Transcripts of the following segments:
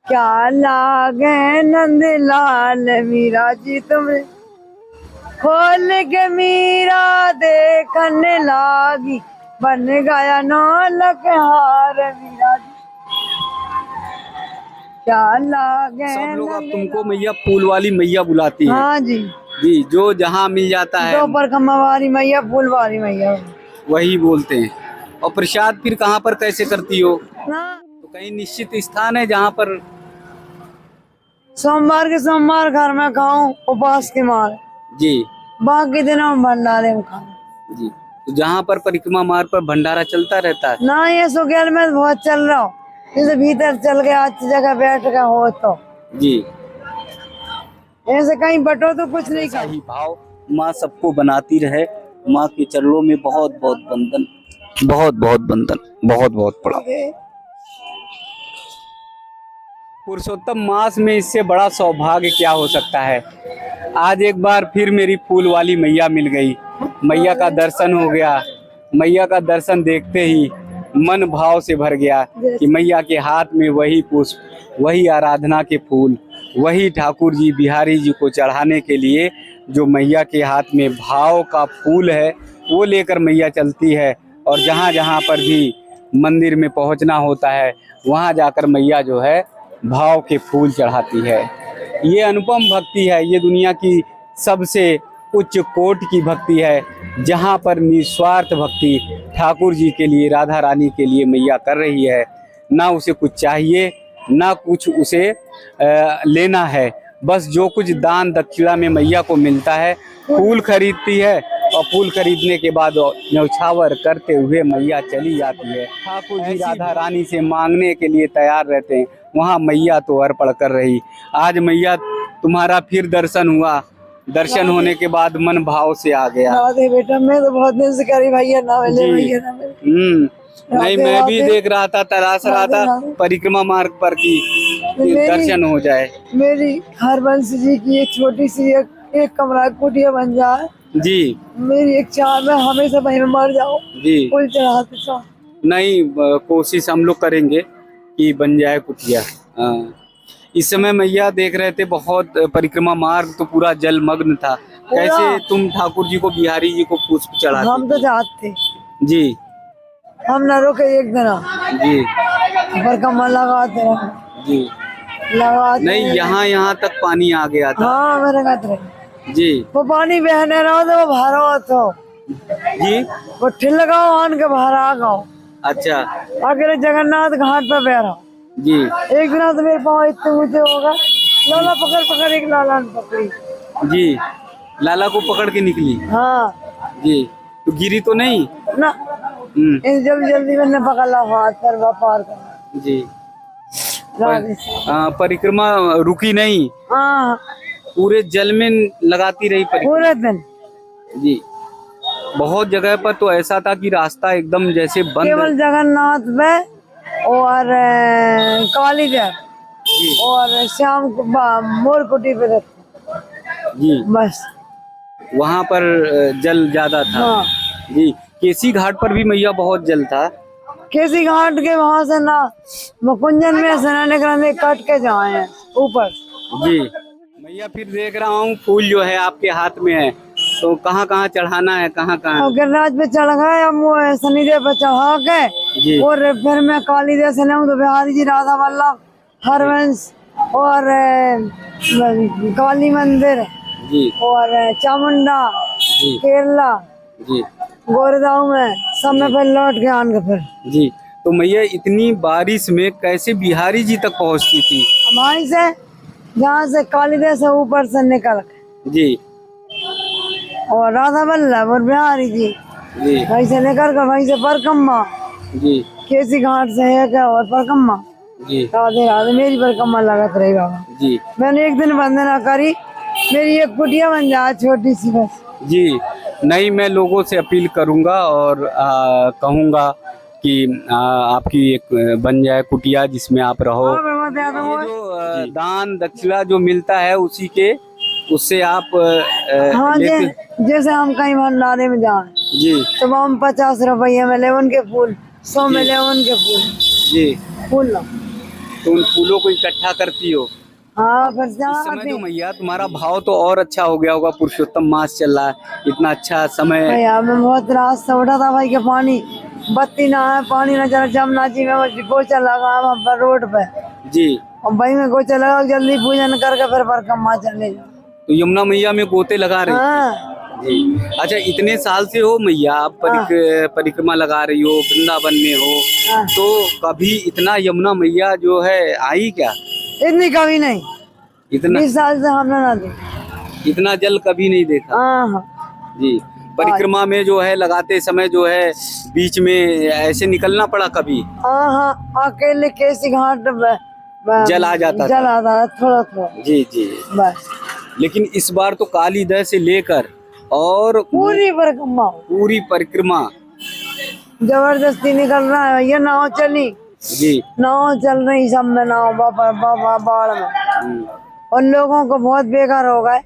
क्या लागे नंद लाल मीरा जी तुम्हें खोल के मीरा देखने लागी बन गया नौलख हार मीरा जी। क्या लागे सब लोग अब तुमको मैया फूल वाली मैया बुलाती है। हाँ जी, जी, जो जहाँ मिल जाता है दो पर खम्मा वाली मैया फूल वाली मैया वही बोलते हैं। और प्रसाद फिर कहाँ पर कैसे करती हो? ना। तो कहीं निश्चित स्थान है जहाँ पर? सोमवार के सोमवार घर में खाऊं उपवास के मार, जी बाकी दिनों में भंडारे में खाऊं। जी। तो जहाँ पर परिक्रमा मार्ग पर भंडारा चलता रहता है? ना ये सुखेल में तो बहुत चल रहा हो, जैसे भीतर चल गया अच्छी जगह बैठ के हो तो जी। ऐसे कहीं बटो तो कुछ नहीं ऐसा कर। ही भाव माँ सबको बनाती रहे। माँ के चरणों में बहुत बहुत बंदन, बहुत बहुत बंदन, बहुत बहुत प्रणाम। पुरुषोत्तम मास में इससे बड़ा सौभाग्य क्या हो सकता है। आज एक बार फिर मेरी फूल वाली मैया मिल गई, मैया का दर्शन हो गया। मैया का दर्शन देखते ही मन भाव से भर गया कि मैया के हाथ में वही पुष्प, वही आराधना के फूल, वही ठाकुर जी बिहारी जी को चढ़ाने के लिए जो मैया के हाथ में भाव का फूल है वो लेकर मैया चलती है। और जहाँ जहाँ पर भी मंदिर में पहुँचना होता है वहाँ जाकर मैया जो है भाव के फूल चढ़ाती है। ये अनुपम भक्ति है, ये दुनिया की सबसे उच्च कोटि की भक्ति है, जहाँ पर निस्वार्थ भक्ति ठाकुर जी के लिए, राधा रानी के लिए मैया कर रही है। ना उसे कुछ चाहिए, ना कुछ उसे लेना है, बस जो कुछ दान दक्षिणा में मैया को मिलता है फूल खरीदती है और फूल खरीदने के बाद न्यौछावर करते हुए मैया चली जाती है। ठाकुर जी राधा रानी से मांगने के लिए तैयार रहते हैं, वहाँ मैया तो अर्पण कर रही। आज मैया तुम्हारा फिर दर्शन हुआ, दर्शन होने के बाद मन भाव से आ गया। राधे बेटा, मैं तो बहुत दिन से करी भैया ना मिले, भैया ना मिले। नहीं, मैं भी देख रहा था, तलाश रहा था परिक्रमा मार्ग पर कि दर्शन हो जाए। मेरी हरबंश जी की एक छोटी सी एक कमरा कुटिया बन जाए जी। मेरी एक चाह में, हमेशा वहीं में मर जाओ जी। फूल चढ़ाते चाह। नहीं, कोशिश हम लोग करेंगे कि बन जाए कुटिया। इस समय मैया देख रहे थे बहुत परिक्रमा मार्ग तो पूरा जलमग्न था। कैसे तुम ठाकुर जी को, बिहारी जी को पुष्प चढ़ाते? हम तो जाते जी। हम न रुके एक दिन जी। परिक्रमा लगाते रहे। जी। लगाते नहीं, यहाँ तक पानी आ गया था। हाँ, मेरे कहते रहे जी। वो पानी बहने रहो तो वो भरो तो जी, वो ठिल लगाओ आन के बाहर आ गओ। अच्छा। अगले जगन्नाथ घाट पर बैठो। जी। एक दिन तो मेरे पाँव इतने ऊंचे होगा, लाला पकड़ पकड़ एक लाला ने पकड़ी। जी, लाला को पकड़ के निकली? हाँ जी। तो गिरी तो नहीं ना? जल्दी जल्दी मैंने पकड़ा हाथ पर व्यापार करना। जी। परिक्रमा रुकी नहीं? हाँ, पूरे जल में लगाती रही पूरे दिन। जी। बहुत जगह पर तो ऐसा था कि रास्ता एकदम जैसे बंद। केवल जगन्नाथ में और काली देव और श्याम मोर कुटी पे रहते जी, बस। वहाँ पर जल ज्यादा था। हाँ। जी। केसी घाट पर भी मैया बहुत जल था। केसी घाट के वहाँ से ना मुकुंजन में से ना निकलने कट के जाए हैं ऊपर। जी। मैया फिर देख रहा हूँ फूल जो है आपके हाथ में है, तो कहाँ कहाँ चढ़ाना है, कहाँ कहाँ? गिरिराज पे चढ़ गए, अब वो शनिदेव पे चढ़ा के और फिर मैं काली देव से तो बिहारी जी, राधा वल्लभ, हरवंश और काली मंदिर जी और चामुंडा, जी केरला जी गोरगांव में सब में फिर लौट के आन के फिर। जी। तो मैया इतनी बारिश में कैसे बिहारी जी तक पहुँचती थी? वहीं से जहाँ से काली देव से ऊपर से निकल जी। और राधा वल्लभ और बिहारी जी जी। वहीं से निकल कर वहीं से परिक्रमा जी। केसी घाट से है क्या और परिक्रमा। जी। राधे राधे, मेरी परिक्रमा लगत रही बाबा। जी। मैंने एक दिन वंदना करी, मेरी एक कुटिया बन जाए छोटी सी बस। जी। नहीं, मैं लोगों से अपील करूंगा और कहूंगा कि आपकी एक बन जाए कुटिया जिसमें आप रहो। ये जो दान दक्षिणा जो मिलता है उसी के, उससे आप हाँ, जैसे हम कहीं भंडारे में जाए जी तो हम 50 रुपये में ले उनके फूल, 100 में ले उनके फूल। जी फूल लो तो उन फूलों को इकट्ठा करती हो। हाँ फिर इस समय जो मैया तुम्हारा भाव तो और अच्छा हो गया होगा, पुरुषोत्तम मास चल रहा है, इतना अच्छा समय। भैया मैं बहुत रात से उठा था भाई के पानी बत्ती ना है, पानी ना चला, जमुना जी में वो गोचा लगा वहाँ पर रोड पे जी। और भाई में गोचा लगा, जल्दी पूजन करके फिर परिक्रमा चले जाओ। तो यमुना मैया में गोते लगा रही हाँ जी। अच्छा, इतने साल से हो मैया आप परिक्रमा लगा रही हो, वृंदावन में हो, हाँ। तो कभी इतना यमुना मैया जो है आई क्या? इतनी कभी नहीं, इतना 20 साल से हमने ना देखा। इतना जल कभी नहीं देखा हाँ हाँ जी। परिक्रमा में जो है लगाते समय जो है बीच में ऐसे निकलना पड़ा कभी? हाँ हाँ, अकेले केसी घाट जल आ जाता जल था। आता है थोड़ा थोड़ा जी जी। बस। लेकिन इस बार तो काली दह से लेकर और पूरी परिक्रमा पूरी परिक्रमा जबरदस्ती निकल रहा है। ये नाव चली, जी। नाव चल रही सब में, नाव बाबा बाढ़ में उन लोगों को बहुत बेकार हो गए,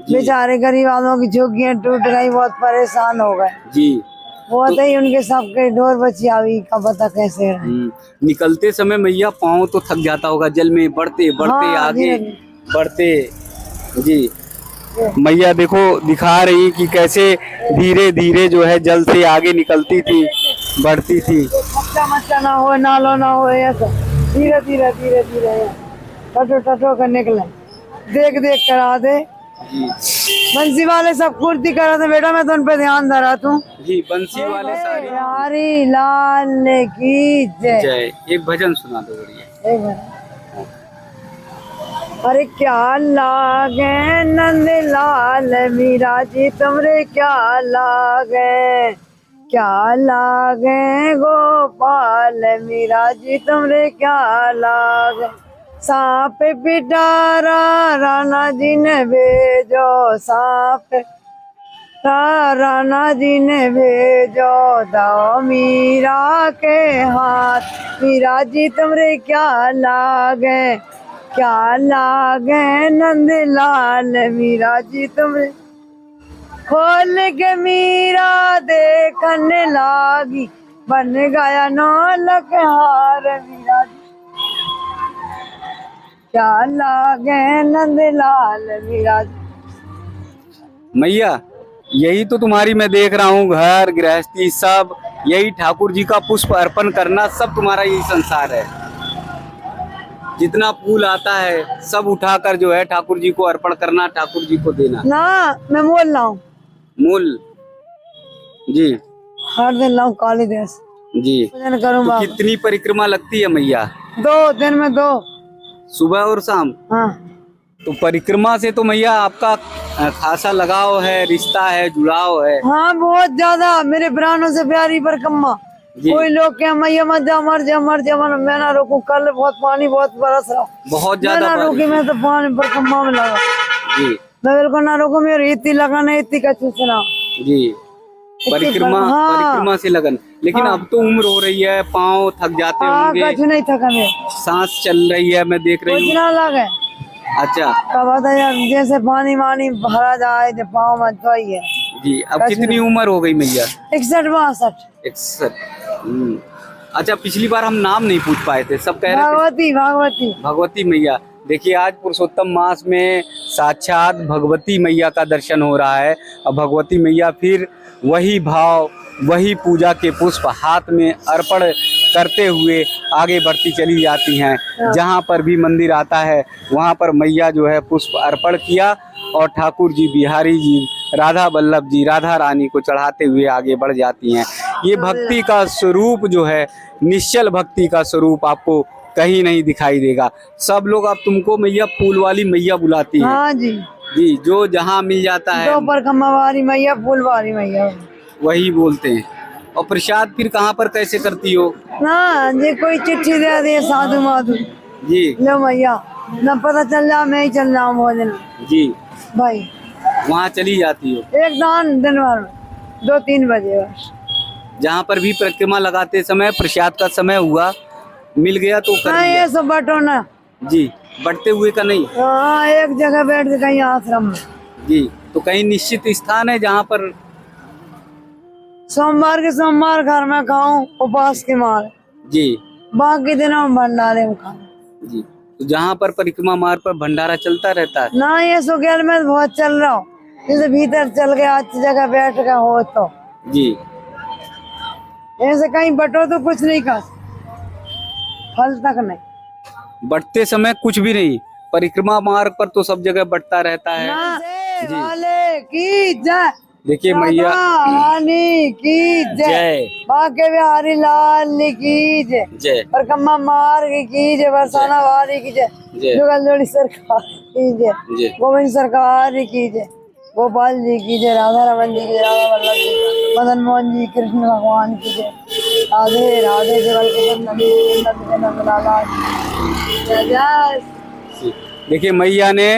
बेचारे गरीब आदमियों की झोंकियां टूट गई, बहुत परेशान हो गए जी। बहुत ही। उनके सबके ढोर बचिया हुई का पता कैसे रहे। निकलते समय मैया पाँव तो थक जाता होगा जल में, बढ़ते बढ़ते हाँ, आगे धीरे बढ़ते। जी। मैया देखो दिखा रही कि कैसे धीरे धीरे जो है जल से आगे निकलती थी, बढ़ती थी। मच्चा मच्चा ना हो, नालो ना हो, ऐसा धीरे धीरे धीरे धीरे टटो टटो कर निकले, देख देख कर आते। बंसी वाले सब कुर्ती करा थे बेटा, मैं तो उन पे ध्यान दे रहा तू। जी, बंसी वाले सारी हरी लाल की जय। जय। एक भजन सुना दो बढ़िया। एक मिनट। अरे क्या लागे नंद लाल मीरा जी तुमरे, क्या लागे, क्या लागे गोपाल मीरा जी तुमरे, क्या लागे। सांप पिटारा राणा जी ने भेजो, सांप राणा जी ने भेजो, दाओ मीरा के हाथ, मीरा जी तुमरे क्या लागे, क्या लागे नंद लाल मीरा जी तुमरे। खोल के मीरा देखने लागी, बन गया नौलख हार मीरा जी, क्या लागे नंद लाल मीरा जी। मैया यही तो तुम्हारी मैं देख रहा हूँ, घर गृहस्थी सब यही, ठाकुर जी का पुष्प अर्पण करना, सब तुम्हारा यही संसार है। जितना फूल आता है सब उठाकर जो है ठाकुर जी को अर्पण करना, ठाकुर जी को देना। ना मैं बोल रहा हूँ मूल जी। हर दिन लाऊं काली देश जी। पूजन करूँ। तो कितनी परिक्रमा लगती है मैया? 2 दिन में 2, सुबह और शाम। हाँ। तो परिक्रमा से तो मैया आपका खासा लगाव है, रिश्ता है, जुड़ाव है। हाँ बहुत ज्यादा, मेरे प्राणों से प्यारी परिक्रमा। कोई लोग क्या मैया मत जा, मर जा मर जा, मैं ना रोकूं। कल बहुत पानी बहुत बरस रहा, बहुत ज्यादा मैं ना रोकी, मैं तो पानी परिक्रमा में लगा जी। मैं बिल्कुल ना रोकू, मेरी इतनी लगन है, इतनी का चूसना जी। परिक्रमा हाँ। परिक्रमा से लगन। लेकिन हाँ। अब तो उम्र हो रही है, पाँव थक जाते होंगे, कुछ नहीं थका मैं, सांस चल रही है, मैं देख रही कुछ हूँ। ना लगे। अच्छा। कब आता यार, जैसे पानी वानी भरा जाए तो पाँव में तो ही है। जी। अब कितनी उम्र हो गई मैया? 61-62। 61। अच्छा, पिछली बार हम नाम नहीं पूछ पाए थे, सब कह रहे थे भगवती भगवती भगवती मैया। देखिए आज पुरुषोत्तम मास में साक्षात भगवती मैया का दर्शन हो रहा है। और भगवती मैया फिर वही भाव, वही पूजा के पुष्प हाथ में अर्पण करते हुए आगे बढ़ती चली जाती हैं। जहाँ पर भी मंदिर आता है वहाँ पर मैया जो है पुष्प अर्पण किया और ठाकुर जी, बिहारी जी, राधा वल्लभ जी, राधा रानी को चढ़ाते हुए आगे बढ़ जाती हैं। ये भक्ति का स्वरूप जो है, निश्चल भक्ति का स्वरूप आपको कहीं नहीं दिखाई देगा। सब लोग अब तुमको मैया फूल वाली मैया बुलाती हैं। हाँ जी जी, जो जहाँ मिल जाता है 2 परिक्रमा वाली मैया, फूल वाली मैया वही बोलते हैं। और प्रसाद फिर कहाँ पर कैसे करती हो? ना जी, कोई चिट्ठी दे दे साधु माधु, जी। लो मैया, न पता चल जाओ मैं ही चल जाऊँ भोजन जी। भाई, वहाँ चली जाती हो? एक दान दिन भर में 2-3 बजे बस। जहाँ पर भी परिक्रमा लगाते समय प्रसाद का समय हुआ, मिल गया तो कर नहीं लिया। ये सब बटो ना जी। बढ़ते हुए का नहीं? हाँ, एक जगह बैठ के कहीं आश्रम में। जी। तो कहीं निश्चित स्थान है जहाँ पर? सोमवार के सोमवार घर में खाऊं उपवास के मारे, जी। बाकी दिनों में भंडारे में खाऊं। जी। तो जहाँ पर परिक्रमा मार्ग पर भंडारा चलता रहता है। ना ये सुगेल में बहुत चल रहा हूँ, जैसे भीतर चल गया अच्छी जगह बैठ गया हो तो जी। ऐसे कहीं बटो तो कुछ नहीं कर, फल तक नहीं। बढ़ते समय कुछ भी नहीं, परिक्रमा मार्ग पर तो सब जगह बढ़ता रहता है। ना जी। वाले की जय, देखिए मैया रानी की जय, बाके बिहारी लाल की जय, जय परिक्रमा मार्ग की जय, बरसाना वाली की जय, जय जुगल जोड़ी सरकार की जय, जय। गोविंद सरकार की जय, गोपाल जी की जय, राधा रमन जी की जय, राधा वल्लभ जी, मदन मोहन जी, कृष्ण भगवान की जय, राधे राधे जुगल गोविंद नंद नंद नंद लाला जय जय। देखिए मैया ने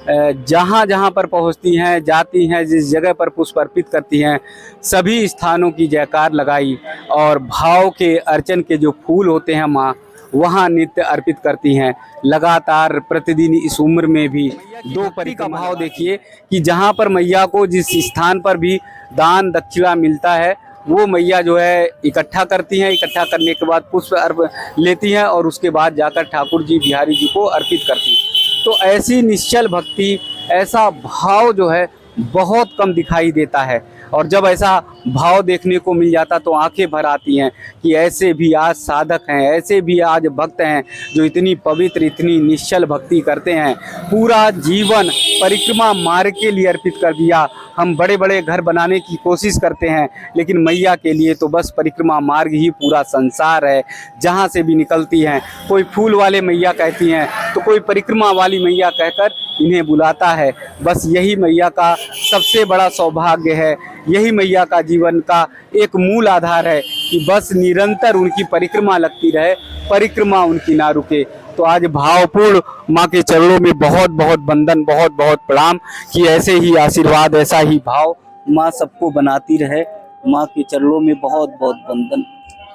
जहाँ जहाँ पर पहुँचती हैं, जाती हैं, जिस जगह पर पुष्प अर्पित करती हैं, सभी स्थानों की जयकार लगाई और भाव के अर्चन के जो फूल होते हैं माँ, वहाँ नित्य अर्पित करती हैं। लगातार प्रतिदिन इस उम्र में भी दो परी का भाव देखिए कि जहाँ पर मैया को जिस स्थान पर भी दान दक्षिणा मिलता है, वो मैया जो है इकट्ठा करती हैं। इकट्ठा करने के बाद पुष्प अर्प लेती हैं और उसके बाद जाकर ठाकुर जी बिहारी जी को अर्पित करती। तो ऐसी निश्चल भक्ति, ऐसा भाव जो है बहुत कम दिखाई देता है। और जब ऐसा भाव देखने को मिल जाता तो आंखें भर आती हैं कि ऐसे भी आज साधक हैं, ऐसे भी आज भक्त हैं जो इतनी पवित्र, इतनी निश्चल भक्ति करते हैं। पूरा जीवन परिक्रमा मार्ग के लिए अर्पित कर दिया। हम बड़े बड़े घर बनाने की कोशिश करते हैं, लेकिन मैया के लिए तो बस परिक्रमा मार्ग ही पूरा संसार है। जहाँ से भी निकलती हैं, कोई फूल वाले मैया कहती हैं तो कोई परिक्रमा वाली मैया कहकर इन्हें बुलाता है। बस यही मैया का सबसे बड़ा सौभाग्य है, यही मैया का जीवन का एक मूल आधार है कि बस निरंतर उनकी परिक्रमा लगती रहे, परिक्रमा उनकी ना रुके। तो आज भावपूर्ण माँ के चरणों में बहुत बहुत वंदन, बहुत बहुत प्रणाम कि ऐसे ही आशीर्वाद, ऐसा ही भाव माँ सबको बनाती रहे। माँ के चरणों में बहुत बहुत वंदन,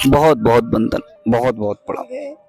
बहुत बहुत वंदन, बहुत बहुत प्रणाम।